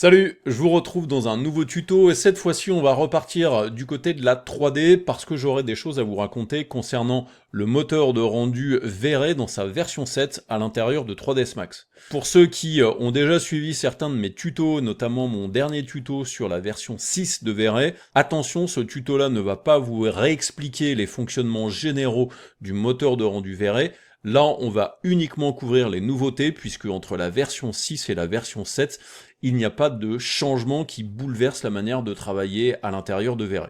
Salut, je vous retrouve dans un nouveau tuto et cette fois-ci on va repartir du côté de la 3D parce que j'aurai des choses à vous raconter concernant le moteur de rendu V-Ray dans sa version 7 à l'intérieur de 3ds Max. Pour ceux qui ont déjà suivi certains de mes tutos, notamment mon dernier tuto sur la version 6 de V-Ray, attention, ce tuto-là ne va pas vous réexpliquer les fonctionnements généraux du moteur de rendu V-Ray. Là, on va uniquement couvrir les nouveautés puisque entre la version 6 et la version 7, il n'y a pas de changement qui bouleverse la manière de travailler à l'intérieur de V-Ray.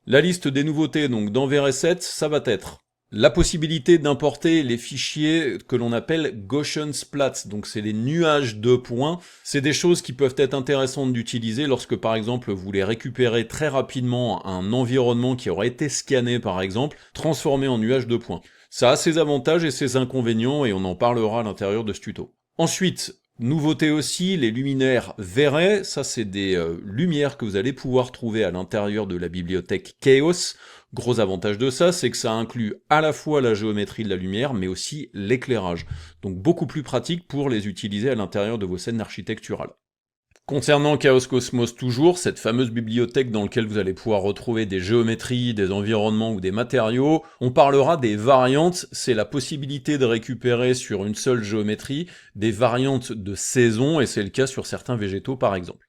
La liste des nouveautés donc dans V-Ray 7, ça va être la possibilité d'importer les fichiers que l'on appelle Gaussian Splats, donc c'est les nuages de points. C'est des choses qui peuvent être intéressantes d'utiliser lorsque par exemple vous voulez récupérer très rapidement un environnement qui aurait été scanné par exemple, transformé en nuage de points. Ça a ses avantages et ses inconvénients et on en parlera à l'intérieur de ce tuto. Ensuite, nouveauté aussi, les luminaires V-Ray, ça c'est des lumières que vous allez pouvoir trouver à l'intérieur de la bibliothèque Chaos. Gros avantage de ça, c'est que ça inclut à la fois la géométrie de la lumière, mais aussi l'éclairage. Donc beaucoup plus pratique pour les utiliser à l'intérieur de vos scènes architecturales. Concernant Chaos Cosmos toujours, cette fameuse bibliothèque dans laquelle vous allez pouvoir retrouver des géométries, des environnements ou des matériaux, on parlera des variantes, c'est la possibilité de récupérer sur une seule géométrie des variantes de saison, et c'est le cas sur certains végétaux par exemple.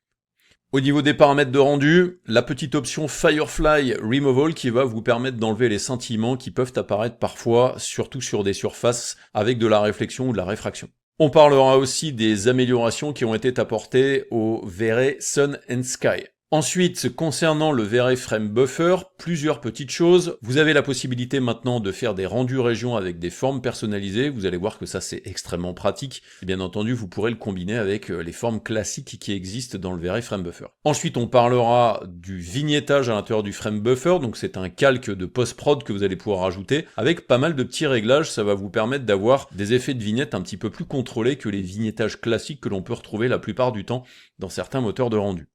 Au niveau des paramètres de rendu, la petite option Firefly Removal qui va vous permettre d'enlever les scintillements qui peuvent apparaître parfois, surtout sur des surfaces avec de la réflexion ou de la réfraction. On parlera aussi des améliorations qui ont été apportées au V-Ray Sun and Sky. Ensuite, concernant le V-Ray Frame Buffer, plusieurs petites choses. Vous avez la possibilité maintenant de faire des rendus régions avec des formes personnalisées. Vous allez voir que ça c'est extrêmement pratique. Et bien entendu, vous pourrez le combiner avec les formes classiques qui existent dans le V-Ray Frame Buffer. Ensuite, on parlera du vignettage à l'intérieur du Frame Buffer. Donc c'est un calque de post-prod que vous allez pouvoir ajouter avec pas mal de petits réglages. Ça va vous permettre d'avoir des effets de vignette un petit peu plus contrôlés que les vignettages classiques que l'on peut retrouver la plupart du temps dans certains moteurs de rendu.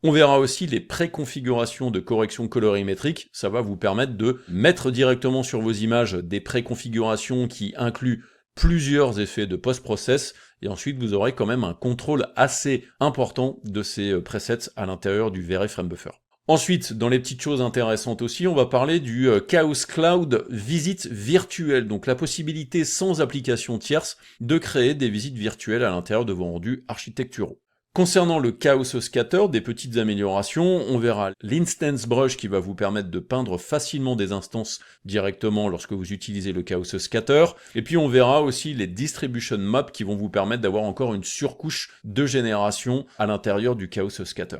On verra aussi les préconfigurations de correction colorimétrique, ça va vous permettre de mettre directement sur vos images des préconfigurations qui incluent plusieurs effets de post-process, et ensuite vous aurez quand même un contrôle assez important de ces presets à l'intérieur du V-Ray Frame Buffer. Ensuite, dans les petites choses intéressantes aussi, on va parler du Chaos Cloud Visite Virtuelle, donc la possibilité sans application tierce de créer des visites virtuelles à l'intérieur de vos rendus architecturaux. Concernant le Chaos Scatter, des petites améliorations, on verra l'Instance Brush qui va vous permettre de peindre facilement des instances directement lorsque vous utilisez le Chaos Scatter, et puis on verra aussi les Distribution Maps qui vont vous permettre d'avoir encore une surcouche de génération à l'intérieur du Chaos Scatter.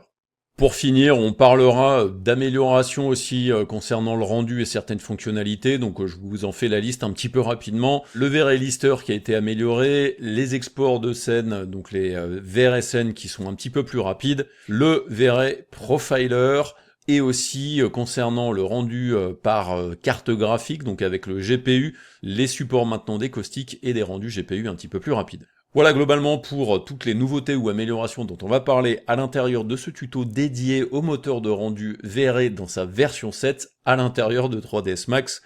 Pour finir, on parlera d'amélioration aussi concernant le rendu et certaines fonctionnalités, donc je vous en fais la liste un petit peu rapidement. Le V-Ray Lister qui a été amélioré, les exports de scènes, donc les V-Ray scènes qui sont un petit peu plus rapides, le V-Ray Profiler, et aussi concernant le rendu par carte graphique, donc avec le GPU, les supports maintenant des caustiques et des rendus GPU un petit peu plus rapides. Voilà globalement pour toutes les nouveautés ou améliorations dont on va parler à l'intérieur de ce tuto dédié au moteur de rendu V-Ray dans sa version 7 à l'intérieur de 3ds Max.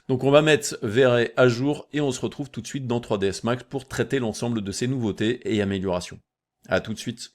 Donc on va mettre V-Ray à jour et on se retrouve tout de suite dans 3ds Max pour traiter l'ensemble de ces nouveautés et améliorations. À tout de suite.